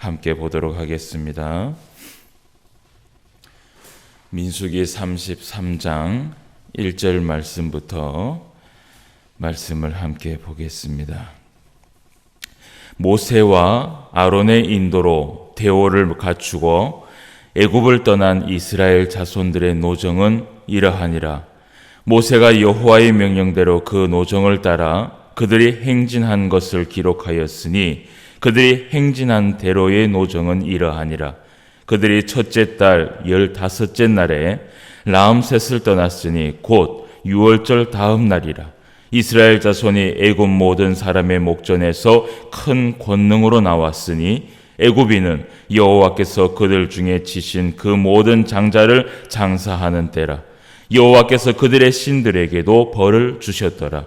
함께 보도록 하겠습니다. 민수기 33장 1절 말씀부터 말씀을 함께 보겠습니다. 모세와 아론의 인도로 대오를 갖추고 애굽을 떠난 이스라엘 자손들의 노정은 이러하니라. 모세가 여호와의 명령대로 그 노정을 따라 그들이 행진한 것을 기록하였으니 그들이 행진한 대로의 노정은 이러하니라. 그들이 첫째 달 15째 날에 라암셋을 떠났으니 곧 6월절 다음 날이라. 이스라엘 자손이 애굽 모든 사람의 목전에서 큰 권능으로 나왔으니 애굽인은 여호와께서 그들 중에 치신 그 모든 장자를 장사하는 때라. 여호와께서 그들의 신들에게도 벌을 주셨더라.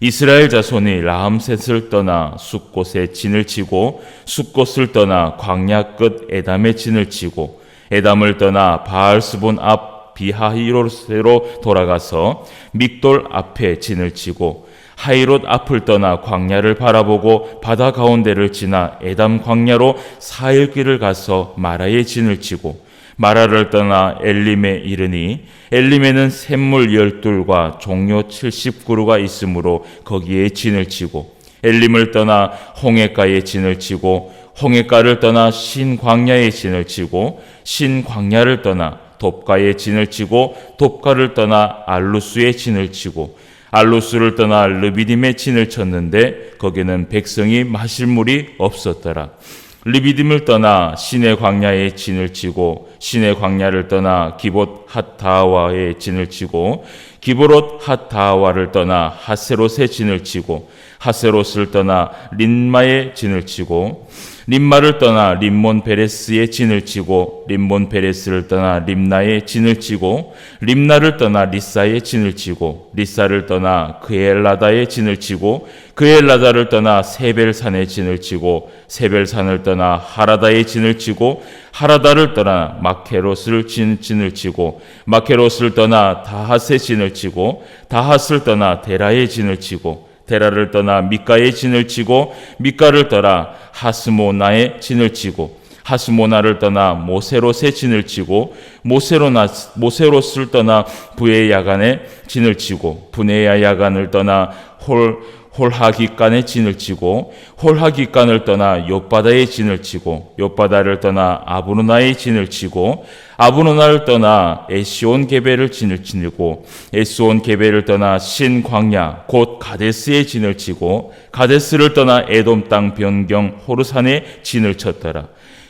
이스라엘 자손이 라암셋을 떠나 숫곳에 진을 치고 숫곳을 떠나 광야 끝 에담에 진을 치고 에담을 떠나 바알스본 앞 비하히롯으로 돌아가서 믹돌 앞에 진을 치고 하이롯 앞을 떠나 광야를 바라보고 바다 가운데를 지나 에담 광야로 4일 길을 가서 마라에 진을 치고 마라를 떠나 엘림에 이르니 엘림에는 샘물 12과 종려 70그루가 있으므로 거기에 진을 치고 엘림을 떠나 홍해가에 진을 치고 홍해가를 떠나 신광야에 진을 치고 신광야를 떠나 돕가에 진을 치고 돕가를 떠나 알루스에 진을 치고 알루스를 떠나 르비딤에 진을 쳤는데 거기는 백성이 마실 물이 없었더라. 르비딤을 떠나 시내 광야에 진을 치고 시내 광야를 떠나 기봇 핫다와에 진을 치고 기브롯 핫다와를 떠나 하세롯에 진을 치고 하세롯을 떠나 린마에 진을 치고 림마를 떠나 림몬 베레스에 진을 치고 림몬 베레스를 떠나 림나에 진을 치고 림나를 떠나 리사에 진을 치고 리사를 떠나 그엘라다에 진을 치고 그엘라다를 떠나 세벨산에 진을 치고 세벨산을 떠나 하라다에 진을 치고 하라다를 떠나 마케롯을 진을 치고 마케롯을 떠나 다핫에 진을 치고 다핫을 떠나 데라에 진을 치고 데라를 떠나 미가에 진을 치고 미가를 떠나 하스모나에 진을 치고 하스모나를 떠나 모세롯에 진을 치고 모세롯을 떠나 부에야간에 진을 치고 부네야야간을 떠나 홀하기간에 진을 치고 홀하기간을 떠나 욥바다에 진을 치고 욥바다를 떠나 아브노나에 진을 치고 아브노나를 떠나 에시온 게베를 진을 치고 에스온 게베를 떠나 신광야 곧 가데스에 진을 치고 가데스를 떠나 에돔 땅 변경 호르산에 진을 쳤더라.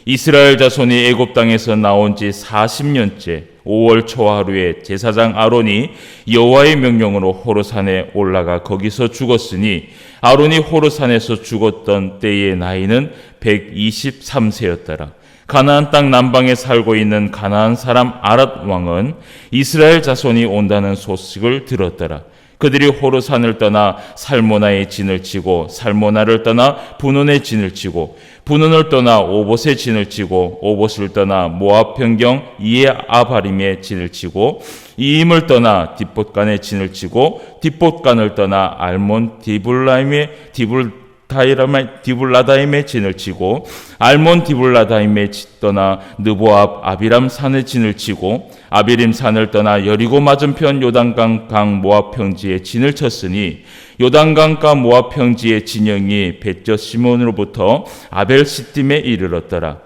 이스라엘 자손이 애굽 땅에서 나온 지 40년째 5월 초하루에 제사장 아론이 여호와의 명령으로 호르산에 올라가 거기서 죽었으니 아론이 호르산에서 죽었던 때의 나이는 123세였더라. 가나안 땅 남방에 살고 있는 가나안 사람 아랏 왕은 이스라엘 자손이 온다는 소식을 들었더라. 그들이 호르산을 떠나 살모나에 진을 치고 살모나를 떠나 분온에 진을 치고 분온을 떠나 오봇에 진을 치고 오봇을 떠나 모압 평경 이에 아바림에 진을 치고 이임을 떠나 딥봇간에 진을 치고 딥봇간을 떠나 알몬 디블라다임에 진을 치고 알몬 디블라다임에 떠나 느보압 아비람 산에 진을 치고 아비림 산을 떠나 여리고 맞은편 요단강 강 모압 평지에 진을 쳤으니 요단강가 모압 평지의 진영이 벳저시몬으로부터 아벨시딤에 이르렀더라.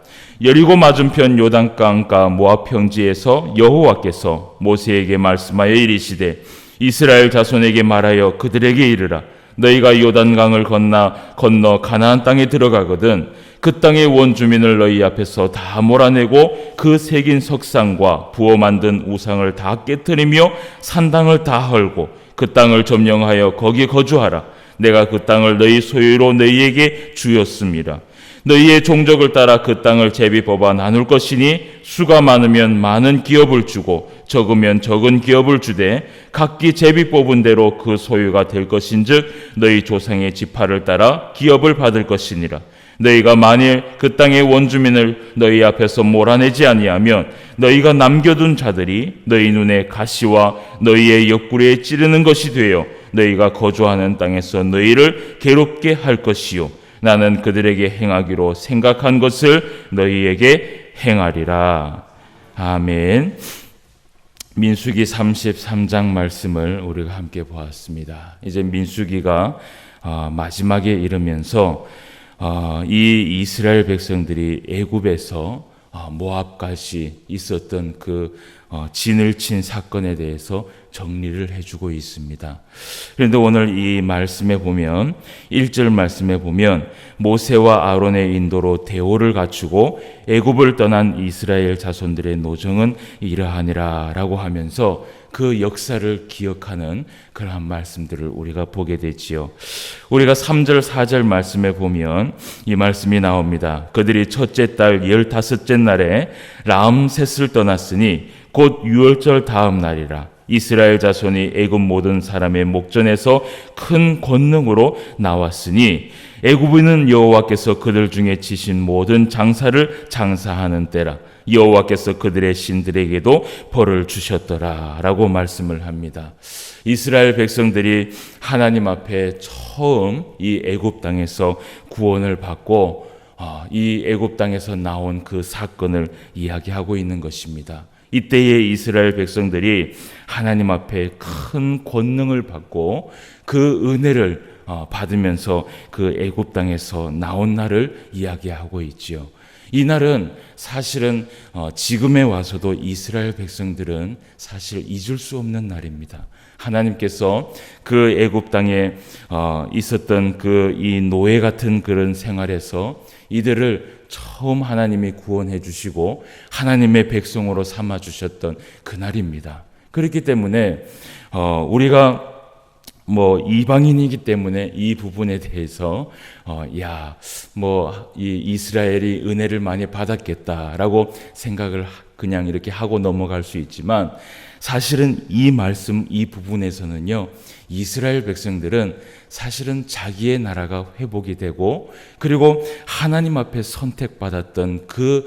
여리고 맞은편 요단강가 모압 평지에서 여호와께서 모세에게 말씀하여 이르시되 이스라엘 자손에게 말하여 그들에게 이르라. 너희가 요단강을 건너 가나안 땅에 들어가거든 그 땅의 원주민을 너희 앞에서 다 몰아내고 그 새긴 석상과 부어 만든 우상을 다 깨뜨리며 산당을 다 헐고 그 땅을 점령하여 거기 거주하라. 내가 그 땅을 너희 소유로 너희에게 주었습니다. 너희의 종족을 따라 그 땅을 제비 뽑아 나눌 것이니 수가 많으면 많은 기업을 주고 적으면 적은 기업을 주되 각기 제비 뽑은 대로 그 소유가 될 것인즉 너희 조상의 지파를 따라 기업을 받을 것이니라. 너희가 만일 그 땅의 원주민을 너희 앞에서 몰아내지 아니하면 너희가 남겨둔 자들이 너희 눈에 가시와 너희의 옆구리에 찌르는 것이 되어 너희가 거주하는 땅에서 너희를 괴롭게 할 것이요 나는 그들에게 행하기로 생각한 것을 너희에게 행하리라. 아멘. 민수기 33장 말씀을 우리가 함께 보았습니다. 이제 민수기가 마지막에 이르면서 이 이스라엘 백성들이 애굽에서 모압까지 있었던 그 진을 친 사건에 대해서 정리를 해주고 있습니다. 그런데 오늘 이 말씀에 보면 1절 말씀에 보면 모세와 아론의 인도로 대오를 갖추고 애굽을 떠난 이스라엘 자손들의 노정은 이러하니라 라고 하면서 그 역사를 기억하는 그러한 말씀들을 우리가 보게 되지요. 우리가 3절 4절 말씀에 보면 이 말씀이 나옵니다. 그들이 첫째 달 15째 날에 라암셋을 떠났으니 곧 유월절 다음 날이라. 이스라엘 자손이 애굽 모든 사람의 목전에서 큰 권능으로 나왔으니 애굽인은 여호와께서 그들 중에 지신 모든 장사를 장사하는 때라. 여호와께서 그들의 신들에게도 벌을 주셨더라 라고 말씀을 합니다. 이스라엘 백성들이 하나님 앞에 처음 이 애굽 땅에서 구원을 받고 이 애굽 땅에서 나온 그 사건을 이야기하고 있는 것입니다. 이때에 이스라엘 백성들이 하나님 앞에 큰 권능을 받고 그 은혜를 받으면서 그 애굽 땅에서 나온 날을 이야기하고 있지요. 이 날은 사실은 지금에 와서도 이스라엘 백성들은 사실 잊을 수 없는 날입니다. 하나님께서 그 애굽 땅에 있었던 그 이 노예 같은 그런 생활에서 이들을 처음 하나님이 구원해 주시고 하나님의 백성으로 삼아 주셨던 그날입니다. 그렇기 때문에 우리가 이방인이기 때문에 이 부분에 대해서 이 이스라엘이 은혜를 많이 받았겠다라고 생각을 그냥 이렇게 하고 넘어갈 수 있지만 사실은 이 말씀 이 부분에서는요, 이스라엘 백성들은 사실은 자기의 나라가 회복이 되고 그리고 하나님 앞에 선택받았던 그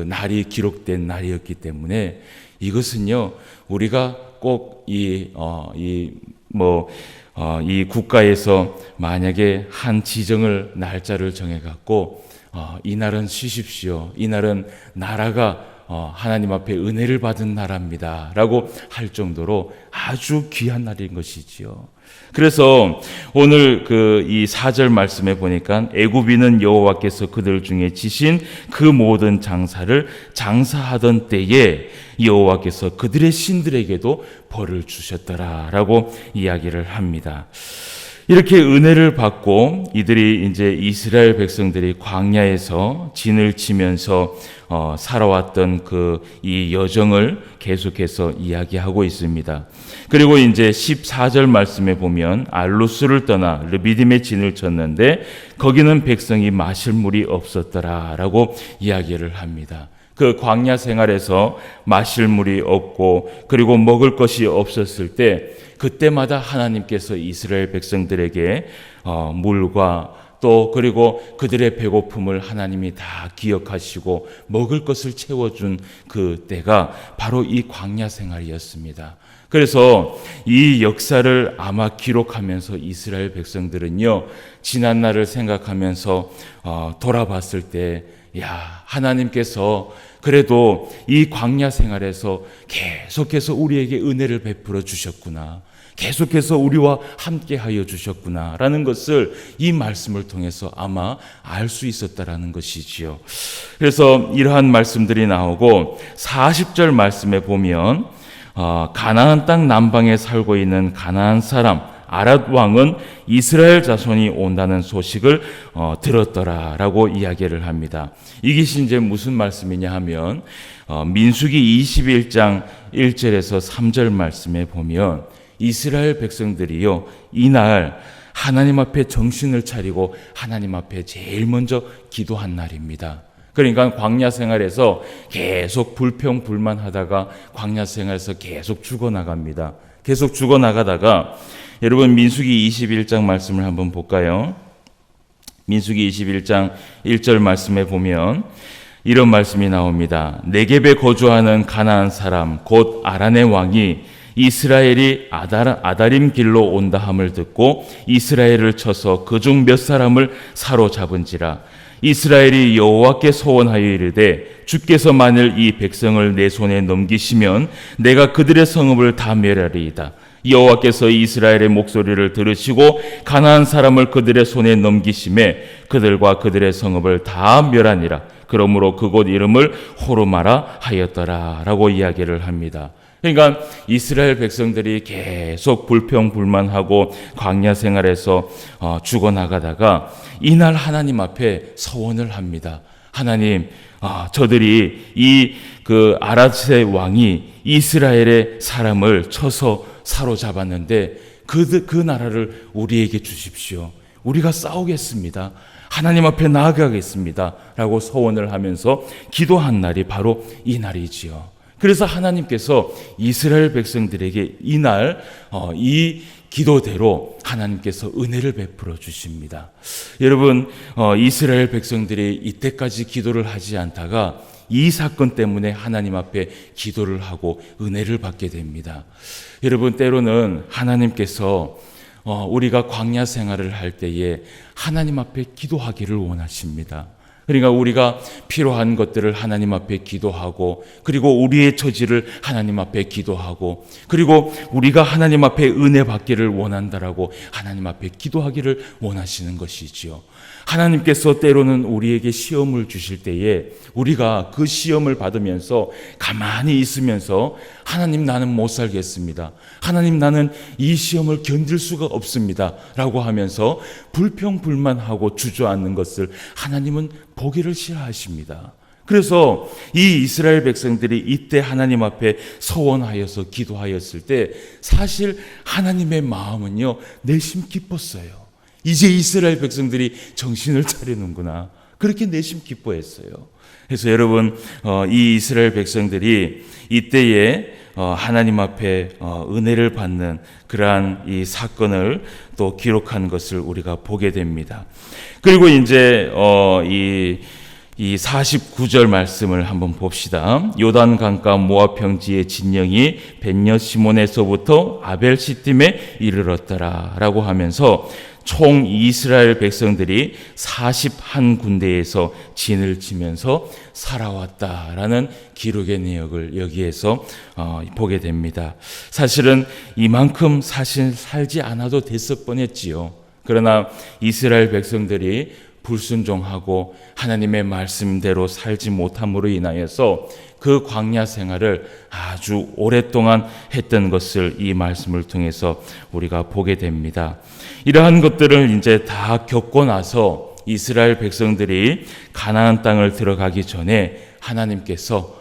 날이 기록된 날이었기 때문에 이것은요, 우리가 꼭 이 국가에서 만약에 한 지정을 날짜를 정해 갖고 이 날은 쉬십시오. 이 날은 나라가 하나님 앞에 은혜를 받은 나라입니다 라고 할 정도로 아주 귀한 날인 것이지요. 그래서 오늘 이 4절 말씀에 보니까 애굽인은 여호와께서 그들 중에 지신 그 모든 장사를 장사하던 때에 여호와께서 그들의 신들에게도 벌을 주셨더라라고 이야기를 합니다. 이렇게 은혜를 받고 이들이 이제 이스라엘 백성들이 광야에서 진을 치면서 살아왔던 이 여정을 계속해서 이야기하고 있습니다. 그리고 이제 14절 말씀에 보면 알루스를 떠나 르비딤에 진을 쳤는데 거기는 백성이 마실 물이 없었더라라고 이야기를 합니다. 그 광야 생활에서 마실 물이 없고 그리고 먹을 것이 없었을 때 그때마다 하나님께서 이스라엘 백성들에게 물과 또 그리고 그들의 배고픔을 하나님이 다 기억하시고 먹을 것을 채워준 그 때가 바로 이 광야 생활이었습니다. 그래서 이 역사를 아마 기록하면서 이스라엘 백성들은요, 지난 날을 생각하면서 돌아봤을 때 하나님께서 그래도 이 광야 생활에서 계속해서 우리에게 은혜를 베풀어 주셨구나. 계속해서 우리와 함께 하여 주셨구나 라는 것을 이 말씀을 통해서 아마 알 수 있었다라는 것이지요. 그래서 이러한 말씀들이 나오고 40절 말씀에 보면 가나안 땅 남방에 살고 있는 가나안 사람 아랏 왕은 이스라엘 자손이 온다는 소식을 들었더라라고 이야기를 합니다. 이것이 이제 무슨 말씀이냐 하면 민수기 21장 1절에서 3절 말씀에 보면 이스라엘 백성들이요, 이날 하나님 앞에 정신을 차리고 하나님 앞에 제일 먼저 기도한 날입니다. 그러니까 광야 생활에서 계속 불평불만하다가 광야 생활에서 계속 죽어나갑니다. 계속 죽어나가다가 여러분 민수기 21장 말씀을 한번 볼까요? 민수기 21장 1절 말씀에 보면 이런 말씀이 나옵니다. 네겝에 거주하는 가나안 사람 곧 아란의 왕이 이스라엘이 아다림 길로 온다 함을 듣고 이스라엘을 쳐서 그중 몇 사람을 사로잡은지라. 이스라엘이 여호와께 소원하여 이르되 주께서 만일 이 백성을 내 손에 넘기시면 내가 그들의 성읍을 다 멸하리이다. 여호와께서 이스라엘의 목소리를 들으시고 가나안 사람을 그들의 손에 넘기심에 그들과 그들의 성읍을 다 멸하니라. 그러므로 그곳 이름을 호르마라 하였더라 라고 이야기를 합니다. 그러니까 이스라엘 백성들이 계속 불평불만하고 광야 생활에서 죽어나가다가 이날 하나님 앞에 서원을 합니다. 하나님, 저들이 그 아랏의 왕이 이스라엘의 사람을 쳐서 사로잡았는데 그 나라를 우리에게 주십시오. 우리가 싸우겠습니다. 하나님 앞에 나아가겠습니다. 라고 서원을 하면서 기도한 날이 바로 이 날이지요. 그래서 하나님께서 이스라엘 백성들에게 이날 이 기도대로 하나님께서 은혜를 베풀어 주십니다. 여러분, 이스라엘 백성들이 이때까지 기도를 하지 않다가 이 사건 때문에 하나님 앞에 기도를 하고 은혜를 받게 됩니다. 여러분, 때로는 하나님께서 우리가 광야 생활을 할 때에 하나님 앞에 기도하기를 원하십니다. 그러니까 우리가 필요한 것들을 하나님 앞에 기도하고, 그리고 우리의 처지를 하나님 앞에 기도하고, 그리고 우리가 하나님 앞에 은혜 받기를 원한다라고 하나님 앞에 기도하기를 원하시는 것이지요. 하나님께서 때로는 우리에게 시험을 주실 때에 우리가 그 시험을 받으면서 가만히 있으면서 하나님, 나는 못 살겠습니다. 하나님, 나는 이 시험을 견딜 수가 없습니다. 라고 하면서 불평불만하고 주저앉는 것을 하나님은 보기를 싫어하십니다. 그래서 이 이스라엘 백성들이 이때 하나님 앞에 서원하여서 기도하였을 때 사실 하나님의 마음은요, 내심 기뻤어요. 이제 이스라엘 백성들이 정신을 차리는구나. 그렇게 내심 기뻐했어요. 그래서 여러분, 이 이스라엘 백성들이 이때에 하나님 앞에 은혜를 받는 그러한 이 사건을 또 기록한 것을 우리가 보게 됩니다. 그리고 이제 이 49절 말씀을 한번 봅시다. 요단 강가 모압 평지의 진영이 벳녀 시몬에서부터 아벨 시딤에 이르렀더라 라고 하면서 총 이스라엘 백성들이 41군데에서 진을 치면서 살아왔다라는 기록의 내역을 여기에서 보게 됩니다. 사실은 이만큼 사실 살지 않아도 됐을 뻔했지요. 그러나 이스라엘 백성들이 불순종하고 하나님의 말씀대로 살지 못함으로 인하여서 그 광야 생활을 아주 오랫동안 했던 것을 이 말씀을 통해서 우리가 보게 됩니다. 이러한 것들을 이제 다 겪고 나서 이스라엘 백성들이 가나안 땅을 들어가기 전에 하나님께서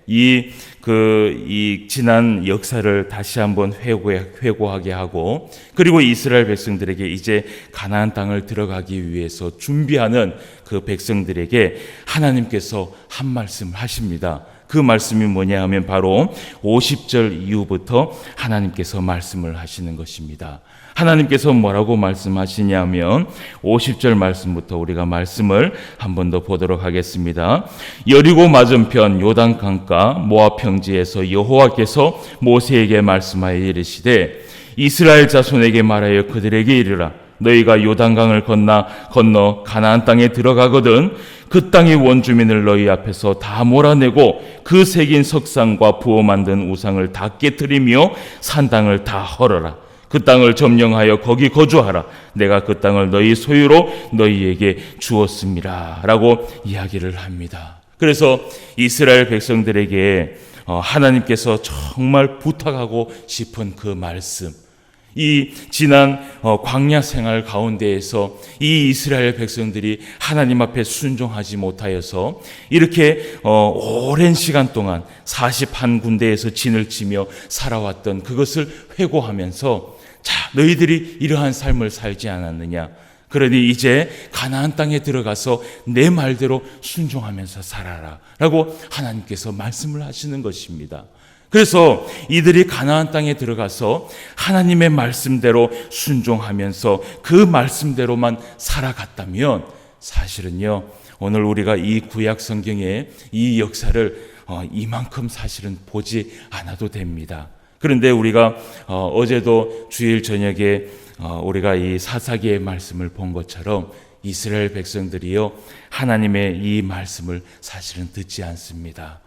이 지난 역사를 다시 한번 회고하게 하고, 그리고 이스라엘 백성들에게 이제 가나안 땅을 들어가기 위해서 준비하는 그 백성들에게 하나님께서 한 말씀 하십니다. 그 말씀이 뭐냐 하면 바로 50절 이후부터 하나님께서 말씀을 하시는 것입니다. 하나님께서 뭐라고 말씀하시냐면 50절 말씀부터 우리가 말씀을 한 번 더 보도록 하겠습니다. 여리고 맞은편 요단 강가 모압 평지에서 여호와께서 모세에게 말씀하여 이르시되 이스라엘 자손에게 말하여 그들에게 이르라. 너희가 요단강을 건너 가나안 땅에 들어가거든 그 땅의 원주민을 너희 앞에서 다 몰아내고 그 새긴 석상과 부어 만든 우상을 다 깨뜨리며 산 땅을 다 헐어라. 그 땅을 점령하여 거기 거주하라. 내가 그 땅을 너희 소유로 너희에게 주었음이라 라고 이야기를 합니다. 그래서 이스라엘 백성들에게 하나님께서 정말 부탁하고 싶은 그 말씀, 이 지난 광야 생활 가운데에서 이 이스라엘 백성들이 하나님 앞에 순종하지 못하여서 이렇게 오랜 시간 동안 41군데에서 진을 치며 살아왔던 그것을 회고하면서, 자, 너희들이 이러한 삶을 살지 않았느냐? 그러니 이제 가나안 땅에 들어가서 내 말대로 순종하면서 살아라 라고 하나님께서 말씀을 하시는 것입니다. 그래서 이들이 가나안 땅에 들어가서 하나님의 말씀대로 순종하면서 그 말씀대로만 살아갔다면 사실은요, 오늘 우리가 이 구약 성경의 이 역사를 이만큼 사실은 보지 않아도 됩니다. 그런데 우리가 어제도 주일 저녁에 우리가 이 사사기의 말씀을 본 것처럼 이스라엘 백성들이요, 하나님의 이 말씀을 사실은 듣지 않습니다.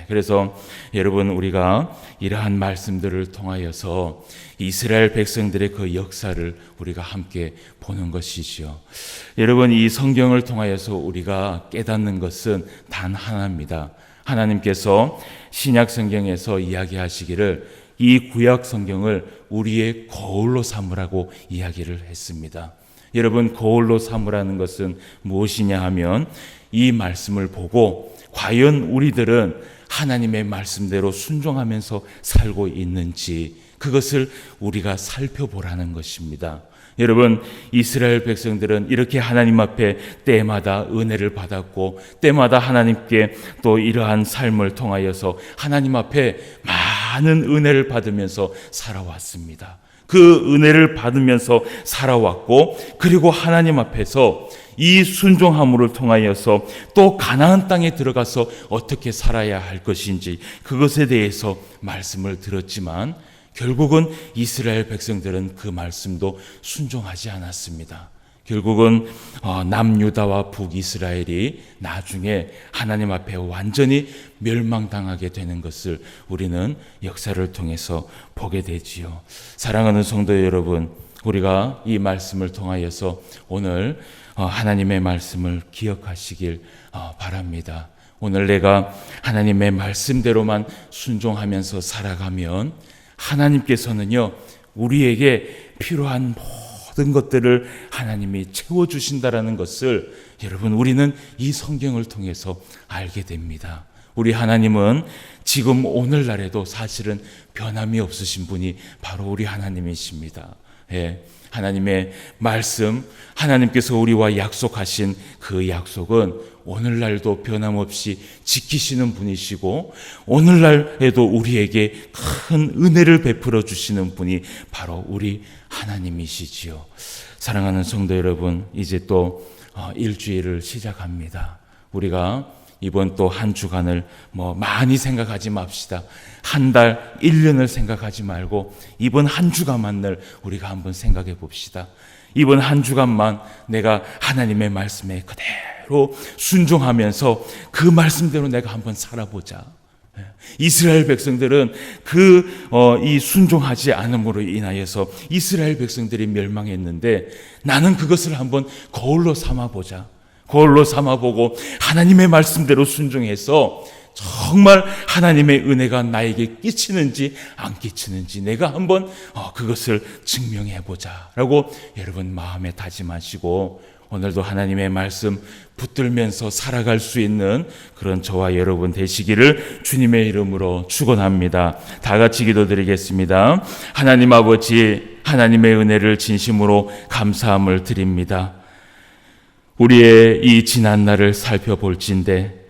그래서 여러분, 우리가 이러한 말씀들을 통하여서 이스라엘 백성들의 그 역사를 우리가 함께 보는 것이지요. 여러분, 이 성경을 통하여서 우리가 깨닫는 것은 단 하나입니다. 하나님께서 신약 성경에서 이야기하시기를 이 구약 성경을 우리의 거울로 삼으라고 이야기를 했습니다. 여러분, 거울로 삼으라는 것은 무엇이냐 하면 이 말씀을 보고 과연 우리들은 하나님의 말씀대로 순종하면서 살고 있는지, 그것을 우리가 살펴보라는 것입니다. 여러분, 이스라엘 백성들은 이렇게 하나님 앞에 때마다 은혜를 받았고 때마다 하나님께 또 이러한 삶을 통하여서 하나님 앞에 많은 은혜를 받으면서 살아왔습니다. 그 은혜를 받으면서 살아왔고, 그리고 하나님 앞에서 이 순종함을 통하여서 또 가나안 땅에 들어가서 어떻게 살아야 할 것인지 그것에 대해서 말씀을 들었지만, 결국은 이스라엘 백성들은 그 말씀도 순종하지 않았습니다. 결국은 남유다와 북이스라엘이 나중에 하나님 앞에 완전히 멸망당하게 되는 것을 우리는 역사를 통해서 보게 되지요. 사랑하는 성도 여러분, 우리가 이 말씀을 통하여서 오늘 하나님의 말씀을 기억하시길 바랍니다. 오늘 내가 하나님의 말씀대로만 순종하면서 살아가면 하나님께서는요, 우리에게 필요한 모든 것들을 하나님이 채워주신다라는 것을 여러분, 우리는 이 성경을 통해서 알게 됩니다. 우리 하나님은 지금 오늘날에도 사실은 변함이 없으신 분이 바로 우리 하나님이십니다. 하나님의 말씀, 하나님께서 우리와 약속하신 그 약속은 오늘날도 변함없이 지키시는 분이시고, 오늘날에도 우리에게 큰 은혜를 베풀어 주시는 분이 바로 우리 하나님이시지요. 사랑하는 성도 여러분, 이제 또 일주일을 시작합니다. 우리가 이번 또 한 주간을 많이 생각하지 맙시다. 한 달, 1년을 생각하지 말고 이번 한 주간만을 우리가 한번 생각해 봅시다. 이번 한 주간만 내가 하나님의 말씀에 그대로 순종하면서 그 말씀대로 내가 한번 살아보자. 이스라엘 백성들은 이 순종하지 않음으로 인하여서 이스라엘 백성들이 멸망했는데, 나는 그것을 한번 거울로 삼아보자. 거울로 삼아보고 하나님의 말씀대로 순종해서 정말 하나님의 은혜가 나에게 끼치는지 안 끼치는지 내가 한번 그것을 증명해보자 라고 여러분 마음에 다짐하시고, 오늘도 하나님의 말씀 붙들면서 살아갈 수 있는 그런 저와 여러분 되시기를 주님의 이름으로 축원합니다. 다 같이 기도드리겠습니다. 하나님 아버지, 하나님의 은혜를 진심으로 감사함을 드립니다. 우리의 이 지난날을 살펴볼진데,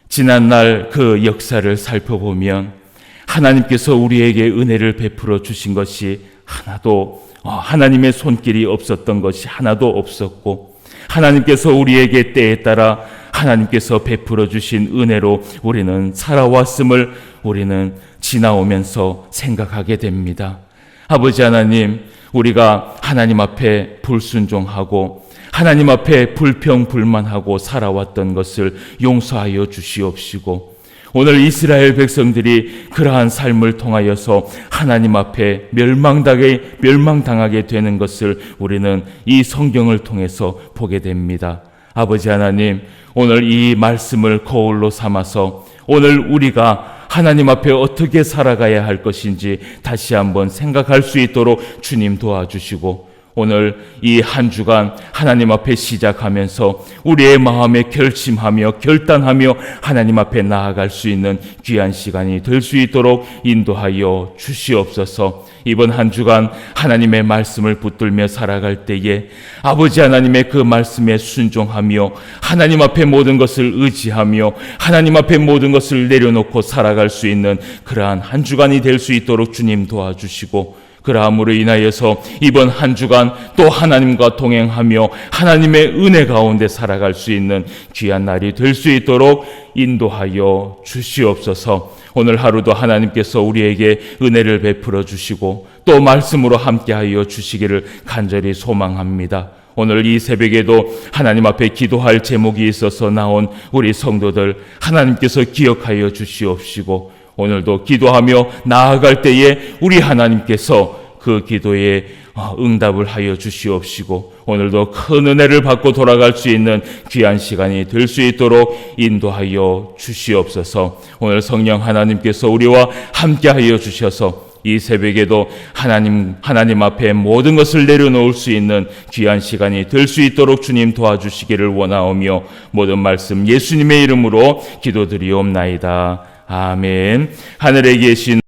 지난날 그 역사를 살펴보면 하나님께서 우리에게 은혜를 베풀어 주신 것이 하나도, 하나님의 손길이 없었던 것이 하나도 없었고, 하나님께서 우리에게 때에 따라 하나님께서 베풀어 주신 은혜로 우리는 살아왔음을 우리는 지나오면서 생각하게 됩니다. 아버지 하나님, 우리가 하나님 앞에 불순종하고 하나님 앞에 불평불만하고 살아왔던 것을 용서하여 주시옵시고, 오늘 이스라엘 백성들이 그러한 삶을 통하여서 하나님 앞에 멸망당하게 되는 것을 우리는 이 성경을 통해서 보게 됩니다. 아버지 하나님, 오늘 이 말씀을 거울로 삼아서 오늘 우리가 하나님 앞에 어떻게 살아가야 할 것인지 다시 한번 생각할 수 있도록 주님 도와주시고, 오늘 이 한 주간 하나님 앞에 시작하면서 우리의 마음에 결심하며 결단하며 하나님 앞에 나아갈 수 있는 귀한 시간이 될 수 있도록 인도하여 주시옵소서. 이번 한 주간 하나님의 말씀을 붙들며 살아갈 때에 아버지 하나님의 그 말씀에 순종하며 하나님 앞에 모든 것을 의지하며 하나님 앞에 모든 것을 내려놓고 살아갈 수 있는 그러한 한 주간이 될 수 있도록 주님 도와주시고, 그러함으로 인하여서 이번 한 주간 또 하나님과 동행하며 하나님의 은혜 가운데 살아갈 수 있는 귀한 날이 될 수 있도록 인도하여 주시옵소서. 오늘 하루도 하나님께서 우리에게 은혜를 베풀어 주시고 또 말씀으로 함께하여 주시기를 간절히 소망합니다. 오늘 이 새벽에도 하나님 앞에 기도할 제목이 있어서 나온 우리 성도들 하나님께서 기억하여 주시옵시고, 오늘도 기도하며 나아갈 때에 우리 하나님께서 그 기도에 응답을 하여 주시옵시고, 오늘도 큰 은혜를 받고 돌아갈 수 있는 귀한 시간이 될 수 있도록 인도하여 주시옵소서. 오늘 성령 하나님께서 우리와 함께하여 주셔서 이 새벽에도 하나님 앞에 모든 것을 내려놓을 수 있는 귀한 시간이 될 수 있도록 주님 도와주시기를 원하오며, 모든 말씀 예수님의 이름으로 기도드리옵나이다. 아멘. 하늘에 계신